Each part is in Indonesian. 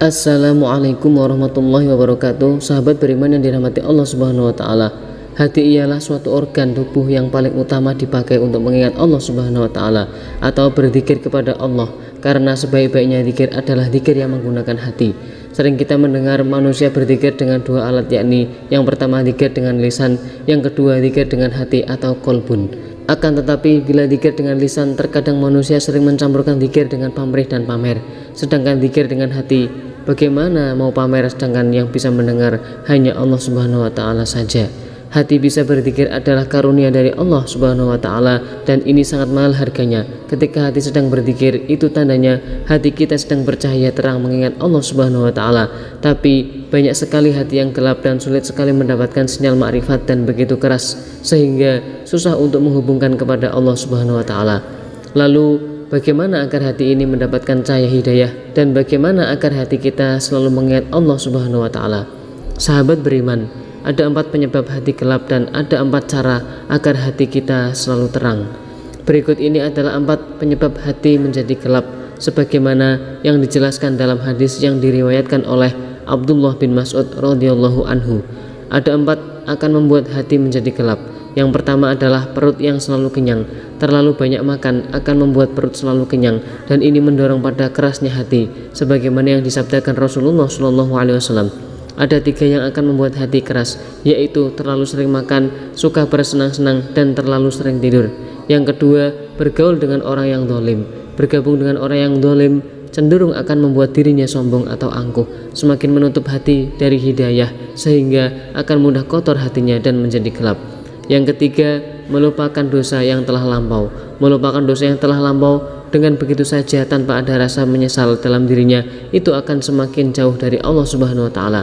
Assalamualaikum warahmatullahi wabarakatuh. Sahabat beriman yang dirahmati Allah Subhanahu wa taala. Hati ialah suatu organ tubuh yang paling utama dipakai untuk mengingat Allah Subhanahu wa taala atau berzikir kepada Allah, karena sebaik-baiknya zikir adalah zikir yang menggunakan hati. Sering kita mendengar manusia berzikir dengan dua alat, yakni yang pertama zikir dengan lisan, yang kedua zikir dengan hati atau kolbun. Akan tetapi bila zikir dengan lisan, terkadang manusia sering mencampurkan zikir dengan pamrih dan pamer. Sedangkan zikir dengan hati, bagaimana mau pamer sedangkan yang bisa mendengar hanya Allah Subhanahu wa taala saja. Hati bisa berzikir adalah karunia dari Allah Subhanahu wa taala, dan ini sangat mahal harganya. Ketika hati sedang berzikir, itu tandanya hati kita sedang bercahaya terang mengingat Allah Subhanahu wa taala. Tapi banyak sekali hati yang gelap dan sulit sekali mendapatkan sinyal makrifat dan begitu keras sehingga susah untuk menghubungkan kepada Allah Subhanahu wa taala. Lalu bagaimana agar hati ini mendapatkan cahaya hidayah, dan bagaimana agar hati kita selalu mengingat Allah Subhanahu wa taala? Sahabat beriman, ada 4 penyebab hati gelap dan ada 4 cara agar hati kita selalu terang. Berikut ini adalah 4 penyebab hati menjadi gelap sebagaimana yang dijelaskan dalam hadis yang diriwayatkan oleh Abdullah bin Mas'ud radhiyallahu anhu. Ada 4 akan membuat hati menjadi gelap. Yang pertama adalah perut yang selalu kenyang. Terlalu banyak makan akan membuat perut selalu kenyang, dan ini mendorong pada kerasnya hati sebagaimana yang disabdakan Rasulullah SAW. Ada 3 yang akan membuat hati keras, yaitu terlalu sering makan, suka bersenang-senang, dan terlalu sering tidur. Yang kedua, bergaul dengan orang yang zalim. Bergabung dengan orang yang zalim cenderung akan membuat dirinya sombong atau angkuh, semakin menutup hati dari hidayah sehingga akan mudah kotor hatinya dan menjadi gelap. Yang ketiga, melupakan dosa yang telah lampau. Melupakan dosa yang telah lampau dengan begitu saja tanpa ada rasa menyesal dalam dirinya, itu akan semakin jauh dari Allah Subhanahu wa taala.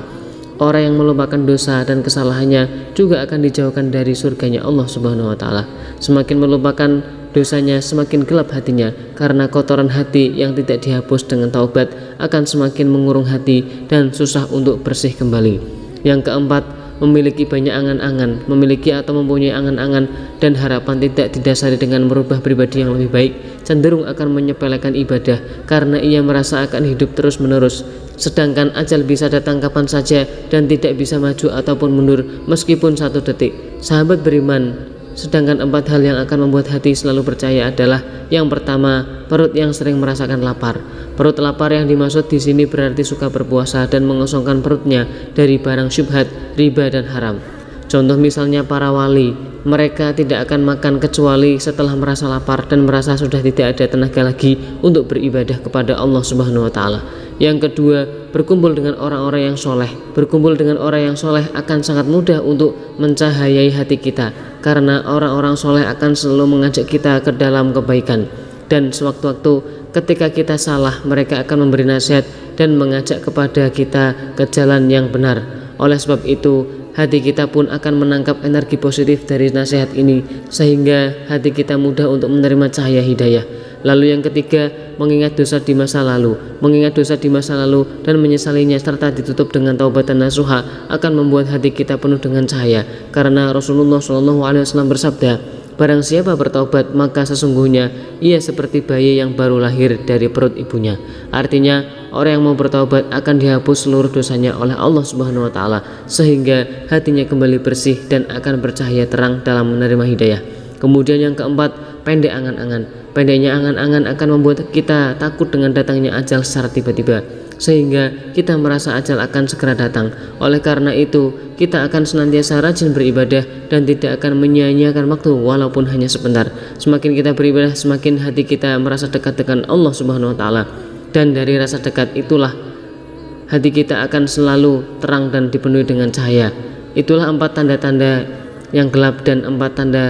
Orang yang melupakan dosa dan kesalahannya juga akan dijauhkan dari surganya Allah Subhanahu wa taala. Semakin melupakan dosanya, semakin gelap hatinya, karena kotoran hati yang tidak dihapus dengan taubat akan semakin mengurung hati dan susah untuk bersih kembali. Yang keempat, memiliki banyak angan-angan. Memiliki atau mempunyai angan-angan dan harapan tidak didasari dengan merubah pribadi yang lebih baik, cenderung akan menyepelekan ibadah karena ia merasa akan hidup terus-menerus. Sedangkan ajal bisa datang kapan saja dan tidak bisa maju ataupun mundur meskipun 1 detik. Sahabat beriman, sedangkan 4 hal yang akan membuat hati selalu percaya adalah: yang pertama, perut yang sering merasakan lapar. Perut lapar yang dimaksud di sini berarti suka berpuasa dan mengosongkan perutnya dari barang syubhat, riba dan haram. Contoh misalnya para wali, mereka tidak akan makan kecuali setelah merasa lapar dan merasa sudah tidak ada tenaga lagi untuk beribadah kepada Allah Subhanahu wa taala. Yang kedua, berkumpul dengan orang-orang yang soleh. Berkumpul dengan orang yang soleh akan sangat mudah untuk mencahayai hati kita, karena orang-orang soleh akan selalu mengajak kita ke dalam kebaikan, dan sewaktu-waktu ketika kita salah, mereka akan memberi nasihat dan mengajak kepada kita ke jalan yang benar. Oleh sebab itu, hati kita pun akan menangkap energi positif dari nasihat ini sehingga hati kita mudah untuk menerima cahaya hidayah. Lalu yang ketiga, mengingat dosa di masa lalu. Mengingat dosa di masa lalu dan menyesalinya serta ditutup dengan taubat dan nasuha akan membuat hati kita penuh dengan cahaya, karena Rasulullah SAW bersabda, barang siapa bertaubat maka sesungguhnya ia seperti bayi yang baru lahir dari perut ibunya. Artinya, orang yang mau bertaubat akan dihapus seluruh dosanya oleh Allah Subhanahu wa taala sehingga hatinya kembali bersih dan akan bercahaya terang dalam menerima hidayah. Kemudian yang keempat, pendek angan-angan. Pendeknya angan-angan akan membuat kita takut dengan datangnya ajal secara tiba-tiba sehingga kita merasa ajal akan segera datang. Oleh karena itu, kita akan senantiasa rajin beribadah dan tidak akan menyia-nyiakan waktu walaupun hanya sebentar. Semakin kita beribadah, semakin hati kita merasa dekat dengan Allah Subhanahu wa taala, dan dari rasa dekat itulah hati kita akan selalu terang dan dipenuhi dengan cahaya. Itulah 4 tanda-tanda yang gelap dan 4 tanda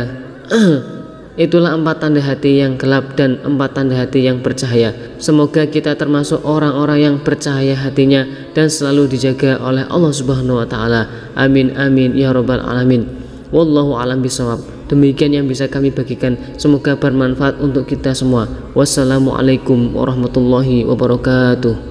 Itulah 4 tanda hati yang gelap dan 4 tanda hati yang bercahaya. Semoga kita termasuk orang-orang yang bercahaya hatinya dan selalu dijaga oleh Allah Subhanahu wa taala. Amin amin ya rabbal alamin. Wallahu a'lam bishawab. Demikian yang bisa kami bagikan, semoga bermanfaat untuk kita semua. Wassalamualaikum warahmatullahi wabarakatuh.